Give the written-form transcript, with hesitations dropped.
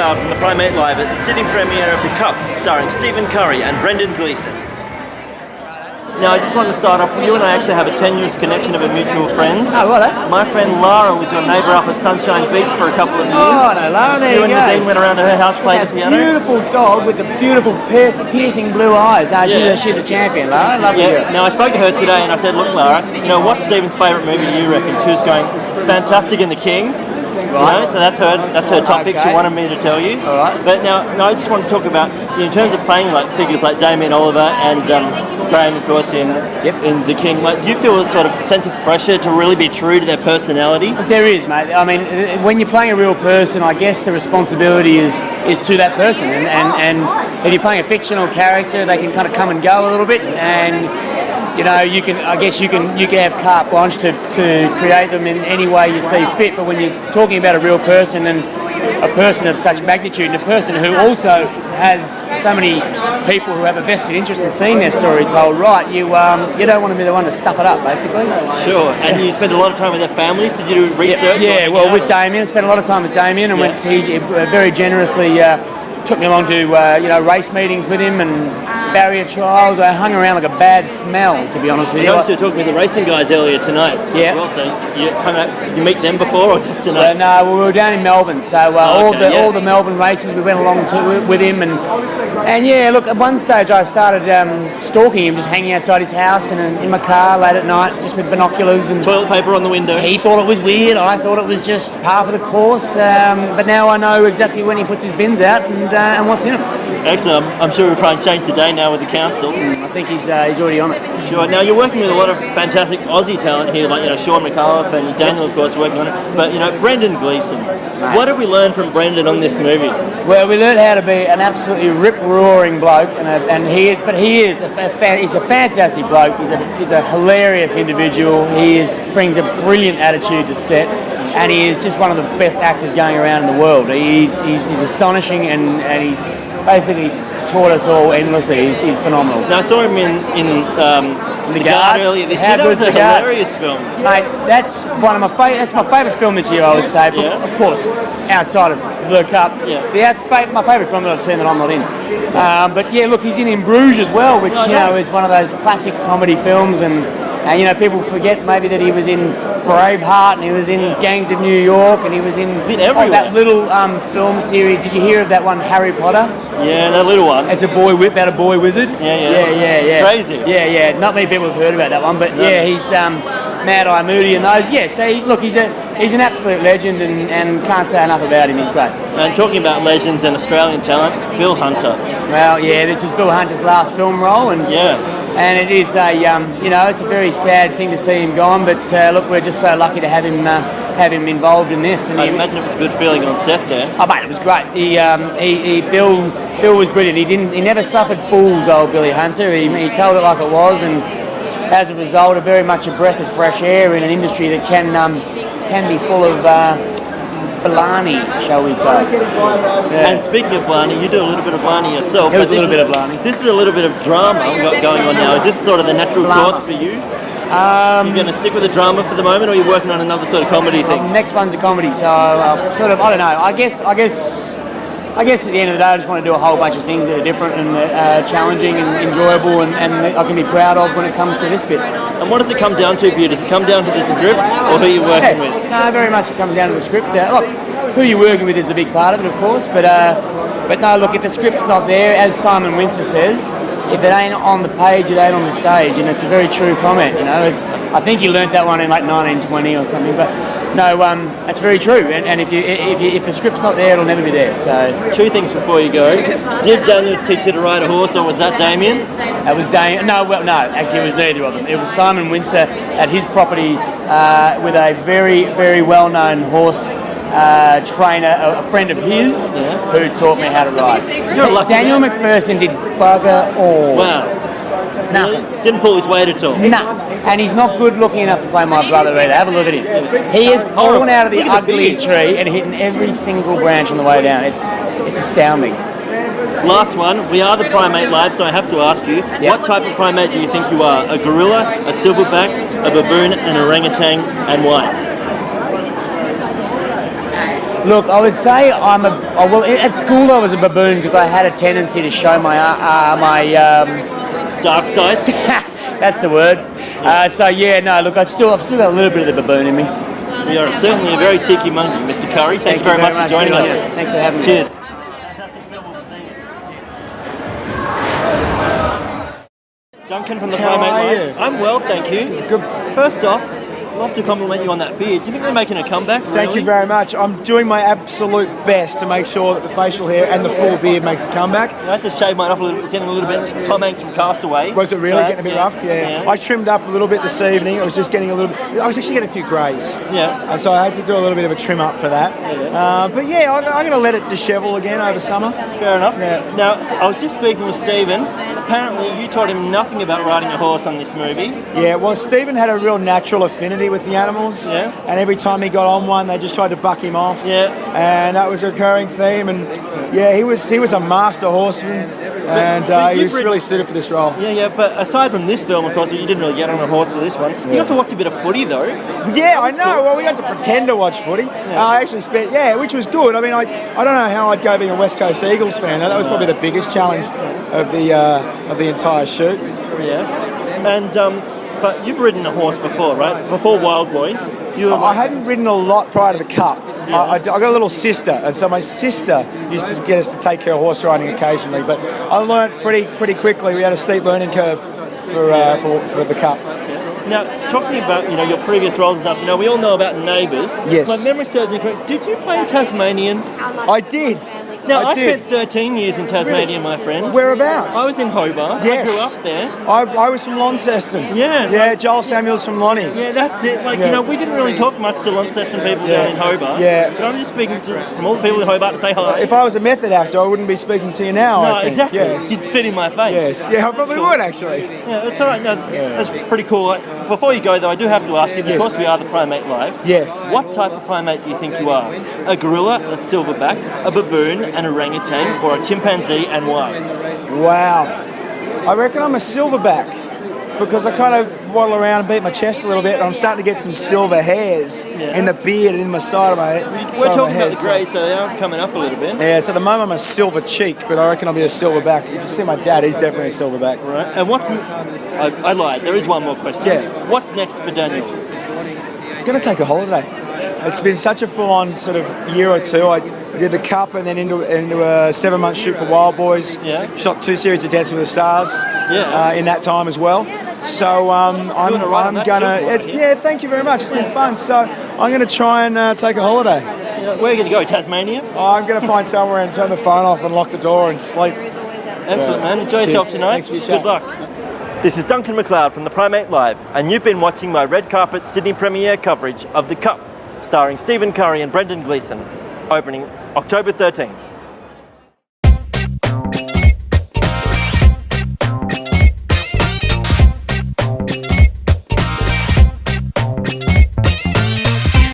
loud from the Primate Live at the Sydney premiere of The Cup, starring Stephen Curry and Brendan Gleeson. Now, I just wanted to start off, you and I actually have a tenuous connection of a mutual friend. Oh, what? My friend Lara was your neighbour up at Sunshine Beach for a couple of years. Oh, no, Lara, there you go. You and Nadine went around to her house, played the piano. Beautiful dog with the beautiful piercing blue eyes. She's a champion, Lara. Lovely girl. Now, I spoke to her today and I said, look, Lara, what's Stephen's favourite movie do you reckon? She was going, Fantastic and the King. Right. So that's her topic. Okay. She wanted me to tell you. All right. But now, I just want to talk about, in terms of playing like figures like Damien Oliver and Graham, of course, in The King. Like, do you feel a sort of sense of pressure to really be true to their personality? There is, mate. I mean, when you're playing a real person, I guess the responsibility is to that person. And if you're playing a fictional character, they can kind of come and go a little bit. And you can have carte blanche to create them in any way you see fit, but when you're talking about a real person and a person of such magnitude and a person who also has so many people who have a vested interest in seeing their story told right, you don't want to be the one to stuff it up, basically. Sure. And you spend a lot of time with their families. Did you do research? Yeah, well, with Damien, spent a lot of time with Damien, and he very generously took me along to race meetings with him and barrier trials. I hung around like a bad smell, to be honest with you. You were talking with the racing guys earlier tonight. Yeah. Well, so did you meet them before or just tonight? No, we were down in Melbourne, so all the Melbourne races we went along to with him, and yeah, look, at one stage I started stalking him, just hanging outside his house and in my car late at night, just with binoculars and toilet paper on the window. He thought it was weird. I thought it was just par for the course. But now I know exactly when he puts his bins out and what's in them. Excellent. I'm sure we'll try and change the day now with the council. I think he's already on it. Sure. Now you're working with a lot of fantastic Aussie talent here, like Sean McAuliffe and Daniel, of course, working on it. But Brendan Gleeson. What did we learn from Brendan on this movie? Well, we learned how to be an absolutely rip-roaring bloke, he's a fantastic bloke. He's a hilarious individual. He brings a brilliant attitude to set. And he is just one of the best actors going around in the world. He's astonishing, and he's basically taught us all endlessly. He's phenomenal. Now I saw him in The Guard earlier this year. That was a hilarious film. Mate, that's my favourite film this year, I would say. But of course, outside of The Cup, that's my favourite film that I've seen that I'm not in. But yeah, look, he's in Bruges as well, which is one of those classic comedy films, and people forget maybe that he was in Braveheart, and he was in Gangs of New York, and he was in that little film series. Did you hear of that one, Harry Potter? Yeah, that little one. It's about a boy wizard. Yeah. Crazy. Yeah. Not many people have heard about that one, but he's Mad Eye Moody and those. Yeah, so he's an absolute legend, and can't say enough about him. He's great. And talking about legends and Australian talent, Bill Hunter. Well, yeah, this is Bill Hunter's last film role, and it is it's a very sad thing to see him gone. But look, we're just so lucky to have him involved in this. And I imagine it was a good feeling on set there. Oh, mate, it was great. Bill was brilliant. He never suffered fools, old Billy Hunter. He told it like it was, and as a result, very much a breath of fresh air in an industry that can be full of Blarney, shall we say. Yeah. And speaking of Blarney, you do a little bit of Blarney yourself. It was a little bit of Blarney. This is a little bit of drama we've got going on now. Is this sort of the natural course for you? You're going to stick with the drama for the moment, or are you working on another sort of comedy thing? Next one's a comedy, so I don't know. I guess at the end of the day, I just want to do a whole bunch of things that are different and challenging and enjoyable, and I can be proud of when it comes to this bit. And what does it come down to for you? Does it come down to the script, or who you're working with? No, very much it comes down to the script. Look, who you're working with is a big part of it, of course, but no, look, if the script's not there, as Simon Windsor says, if it ain't on the page, it ain't on the stage, and it's a very true comment. I think he learnt that one in like 1920 or something, but no, that's very true. And if the script's not there, it'll never be there. So two things before you go: did Daniel teach you to ride a horse, or was that Damien? That was Damien. No, actually, it was neither of them. It was Simon Windsor at his property with a very, very well-known horse trainer, a friend of his, who taught me how to ride. Daniel McPherson did bugger all. Wow. Nothing. Really? Didn't pull his weight at all. No. And he's not good looking enough to play my brother either. Have a look at him. He has fallen out of the ugly tree and hidden every single branch on the way down. It's astounding. Last one. We are the Primate Live, so I have to ask you, what type of primate do you think you are? A gorilla, a silverback, a baboon, an orangutan, and why? Look, I would say at school I was a baboon because I had a tendency to show my Dark side. that's the word. So yeah, no, look, I've still got a little bit of the baboon in me. You are certainly a very cheeky monkey, Mr. Curry. Thank you very much for joining us. Thanks for having me. Cheers. Duncan from the Primate Live. I'm well, thank you. Good. First off, I'd love to compliment you on that beard. Do you think they're making a comeback? Thank you very much. I'm doing my absolute best to make sure that the facial hair and the full beard makes a comeback. I had to shave mine off a little bit. It's getting a little bit. Tom Hanks from Castaway. Was it really getting a bit rough? Yeah. Yeah. I trimmed up a little bit this evening. I was just getting a little bit. I was actually getting a few greys. Yeah. And so I had to do a little bit of a trim up for that. But yeah, I'm going to let it dishevel again over summer. Fair enough. Yeah. Now, I was just speaking with Stephen. Apparently, you taught him nothing about riding a horse on this movie. Yeah, well, Stephen had a real natural affinity with the animals. Yeah. And every time he got on one, they just tried to buck him off. Yeah. And that was a recurring theme. And yeah, he was a master horseman. And he was really suited for this role. Yeah, but aside from this film, of course, you didn't really get on a horse for this one. You got to watch a bit of footy, though. Yeah, I know. Cool. Well, we got to pretend to watch footy. I actually spent, which was good. I mean, I don't know how I'd go being a West Coast Eagles fan. That was probably the biggest challenge of the entire shoot. Yeah, and but you've ridden a horse before, right? Before Wild Boys. I hadn't ridden a lot prior to the Cup. Yeah. I got a little sister, and so my sister used to get us to take her horse riding occasionally. But I learnt pretty quickly. We had a steep learning curve for the Cup. Now, talking about your previous roles and stuff, we all know about Neighbours. Yes. My memory serves me correct. Did you play Tasmanian? I did. Now, I spent 13 years in Tasmania, really? My friend. Whereabouts? I was in Hobart. Yes. I grew up there. I was from Launceston. Yes. Yeah, Joel Samuels from Lonnie. Yeah, that's it. We didn't really talk much to Launceston people down in Hobart. Yeah. But I'm just speaking from all the people in Hobart to say hi. If I was a method actor, I wouldn't be speaking to you now, no, I think. Exactly. Yes. You'd fit in my face. Yes. Yeah, I probably would, actually. Yeah, that's all right. No, that's pretty cool. Before you go, though, I do have to ask you, because we are the Primate Live. Yes. What type of primate do you think you are? A gorilla, a silverback, a baboon, an orangutan, or a chimpanzee, and why? Wow. I reckon I'm a silverback because I kind of waddle around and beat my chest a little bit, and I'm starting to get some silver hairs in the beard and in my side of my head. We're talking about the grey, so they are coming up a little bit. Yeah, so at the moment I'm a silver cheek, but I reckon I'll be a silverback. If you see my dad, he's definitely a silverback. Right. And I lied. There is one more question. Yeah. What's next for Daniel? I'm going to take a holiday. It's been such a full-on sort of year or two. I did the Cup and then into a 7-month shoot for Wild Boys. Yeah. Shot 2 series of Dancing with the Stars. In that time as well. So I'm gonna. Thank you very much. It's been fun. So I'm gonna try and take a holiday. Where are you going to go? Tasmania? I'm gonna find somewhere and turn the phone off and lock the door and sleep. Excellent, man. Enjoy yourself tonight. Thanks for your shout. Good luck. This is Duncan McLeod from the Primate Live, and you've been watching my red carpet Sydney premiere coverage of The Cup, starring Stephen Curry and Brendan Gleeson, opening October 13th.